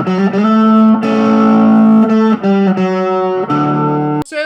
So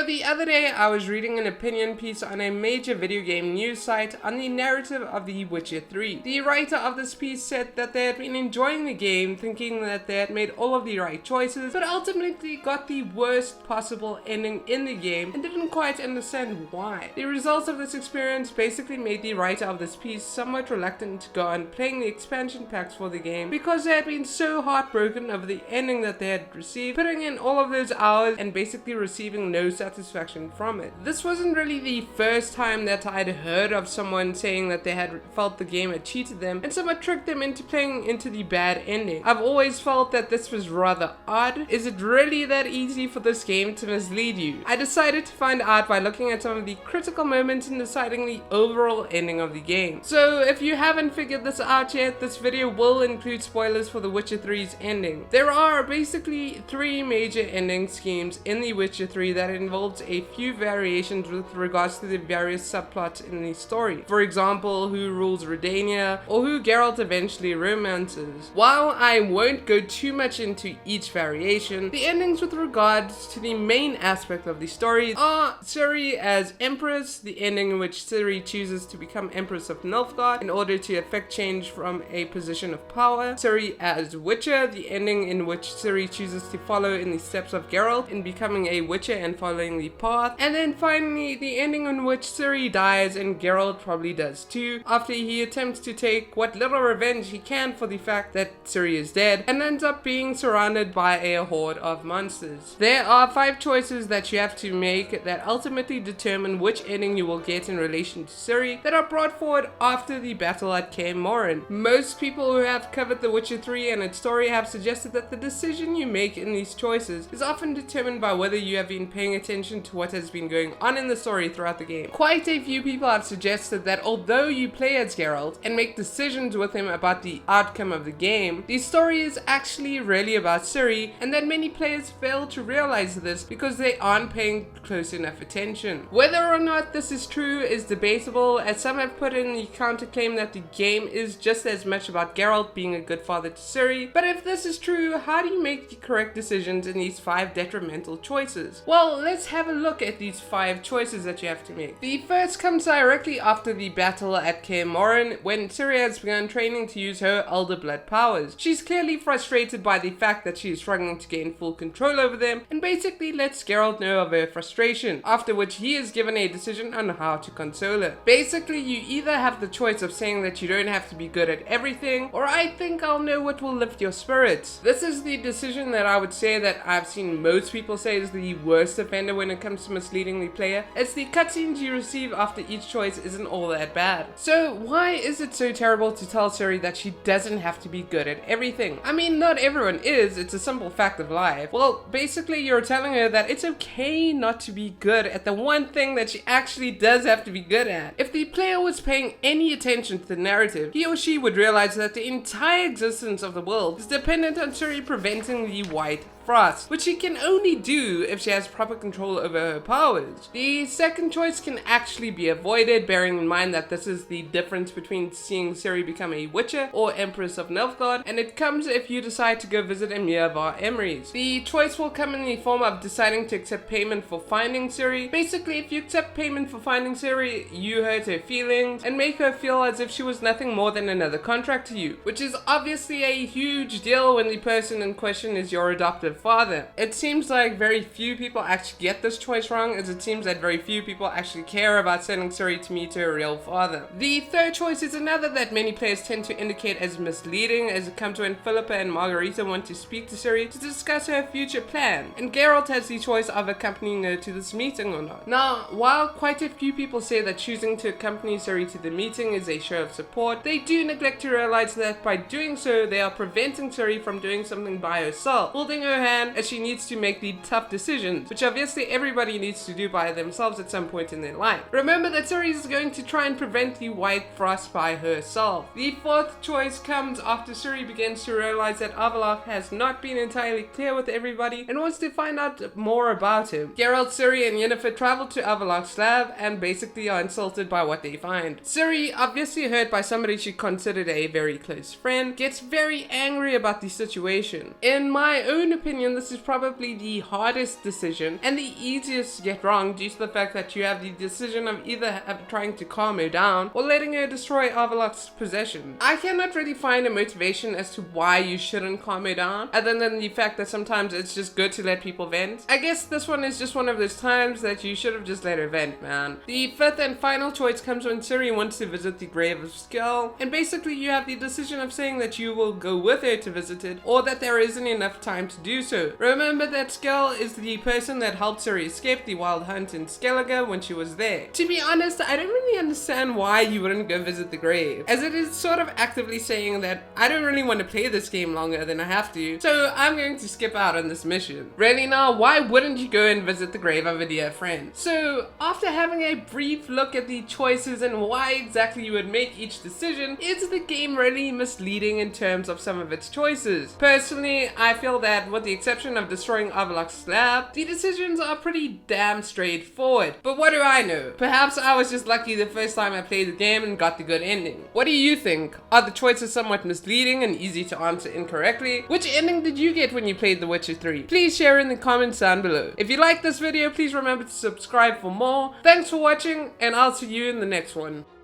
the other day I was reading an opinion piece on a major video game news site on the narrative of The Witcher 3. The writer of this piece said that they had been enjoying the game, thinking that they had made all of the right choices, but ultimately got the worst possible ending in the game and didn't quite understand why. The results of this experience basically made the writer of this piece somewhat reluctant to go on playing the expansion packs for the game because they had been so heartbroken over the ending that they had received, putting in all of those hours and basically receiving no satisfaction from it. This wasn't really the first time that I'd heard of someone saying that they had felt the game had cheated them and somewhat tricked them into playing into the bad ending. I've always felt that this was rather odd. Is it really that easy for this game to mislead you? I decided to find out by looking at some of the critical moments in deciding the overall ending of the game. So if you haven't figured this out yet, this video will include spoilers for The Witcher 3's ending. There are basically three major ending schemes in The Witcher 3 that involves a few variations with regards to the various subplots in the story. For example, who rules Redania, or who Geralt eventually romances. While I won't go too much into each variation, the endings with regards to the main aspect of the story are Ciri as Empress, the ending in which Ciri chooses to become Empress of Nilfgaard in order to effect change from a position of power, Ciri as Witcher, the ending in which Ciri chooses to follow in the steps of Geralt in becoming a Witcher and following the path, and then finally the ending in which Ciri dies and Geralt probably does too, after he attempts to take what little revenge he can for the fact that Ciri is dead and ends up being surrounded by a horde of monsters. There are 5 choices that you have to make that ultimately determine which ending you will get in relation to Ciri that are brought forward after the battle at Kaer Morhen. Most people who have covered The Witcher 3 and its story have suggested that the decision you make in these choices is often determined by whether you have been paying attention to what has been going on in the story throughout the game. Quite a few people have suggested that although you play as Geralt and make decisions with him about the outcome of the game, the story is actually really about Ciri, and that many players fail to realize this because they aren't paying close enough attention. Whether or not this is true is debatable, as some have put in the counterclaim that the game is just as much about Geralt being a good father to Ciri, but if this is true, how do you make the correct decisions in these 5 detrimental choices? Well, let's have a look at these 5 choices that you have to make. The first comes directly after the battle at Kaer Morhen, when Ciri has begun training to use her Elder Blood powers. She's clearly frustrated by the fact that she is struggling to gain full control over them, and basically lets Geralt know of her frustration, after which he is given a decision on how to console her. Basically, you either have the choice of saying that you don't have to be good at everything, or I think I'll know what will lift your spirits. This is the decision that I would say that I've seen most people say is the worst offender when it comes to misleading the player, as the cutscenes you receive after each choice isn't all that bad. So why is it so terrible to tell Ciri that she doesn't have to be good at everything? I mean, not everyone is, it's a simple fact of life. Well, basically you're telling her that it's okay not to be good at the one thing that she actually does have to be good at. If the player was paying any attention to the narrative, he or she would realize that the entire existence of the world is dependent on Ciri preventing the White Frost, which she can only do if she has proper control over her powers. The second choice can actually be avoided, bearing in mind that this is the difference between seeing Ciri become a Witcher or Empress of Nilfgaard, and it comes if you decide to go visit Emir var Emreis. The choice will come in the form of deciding to accept payment for finding Ciri. Basically, if you accept payment for finding Ciri, you hurt her feelings and make her feel as if she was nothing more than another contract to you, which is obviously a huge deal when the person in question is your adoptive father. It seems like very few people actually get this choice wrong, as it seems that very few people actually care about sending Ciri to meet her real father. The third choice is another that many players tend to indicate as misleading, as it comes when Philippa and Margarita want to speak to Ciri to discuss her future plan, and Geralt has the choice of accompanying her to this meeting or not. Now, while quite a few people say that choosing to accompany Ciri to the meeting is a show of support, they do neglect to realize that by doing so, they are preventing Ciri from doing something by herself, holding her hand as she needs to make the tough decisions, which obviously everybody needs to do by themselves at some point in their life. Remember that Ciri is going to try and prevent the White Frost by herself. The fourth choice comes after Ciri begins to realize that Avallac'h has not been entirely clear with everybody and wants to find out more about him. Geralt, Ciri, and Yennefer travel to Avallac'h's lab and basically are insulted by what they find. Ciri, obviously hurt by somebody she considered a very close friend, gets very angry about the situation. In my own opinion, this is probably the hardest decision and the easiest to get wrong due to the fact that you have the decision of either trying to calm her down or letting her destroy Avallac'h's possession. I cannot really find a motivation as to why you shouldn't calm her down, other than the fact that sometimes it's just good to let people vent. I guess this one is just one of those times that you should have just let her vent, man. The fifth and final choice comes when Ciri wants to visit the grave of Skell, and basically you have the decision of saying that you will go with her to visit it, or that there isn't enough time to do so. Remember that Skell is the person that helped Ciri escape the wild hunt in Skellige when she was there. To be honest, I don't really understand why you wouldn't go visit the grave, as it is sort of actively saying that I don't really want to play this game longer than I have to, so I'm going to skip out on this mission. Really now, why wouldn't you go and visit the grave of a dear friend? So after having a brief look at the choices and why exactly you would make each decision, is the game really misleading in terms of some of its choices? Personally, I feel that with the exception of destroying Avallac'h's lab, the decisions are pretty damn straightforward. But what do I know? Perhaps I was just lucky the first time I played the game and got the good ending. What do you think? Are the choices somewhat misleading and easy to answer incorrectly? Which ending did you get when you played The Witcher 3? Please share in the comments down below. If you like this video, please remember to subscribe for more. Thanks for watching, and I'll see you in the next one.